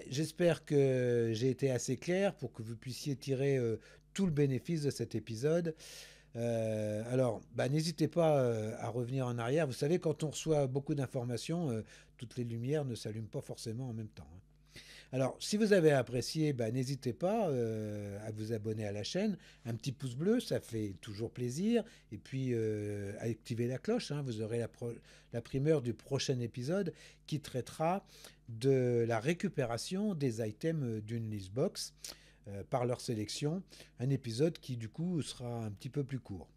J'espère que j'ai été assez clair pour que vous puissiez tirer tout le bénéfice de cet épisode. Alors, n'hésitez pas à revenir en arrière. Vous savez, quand on reçoit beaucoup d'informations, toutes les lumières ne s'allument pas forcément en même temps. Alors, si vous avez apprécié, n'hésitez pas à vous abonner à la chaîne. Un petit pouce bleu, ça fait toujours plaisir. Et puis, à activer la cloche. Vous aurez la primeur du prochain épisode qui traitera de la récupération des items d'une listbox par leur sélection. Un épisode qui, du coup, sera un petit peu plus court.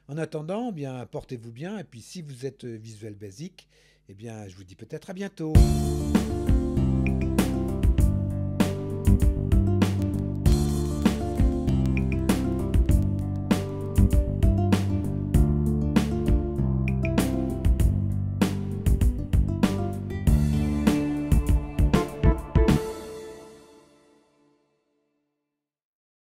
En attendant, portez-vous bien. Et puis, si vous êtes Visual Basic, je vous dis peut-être à bientôt.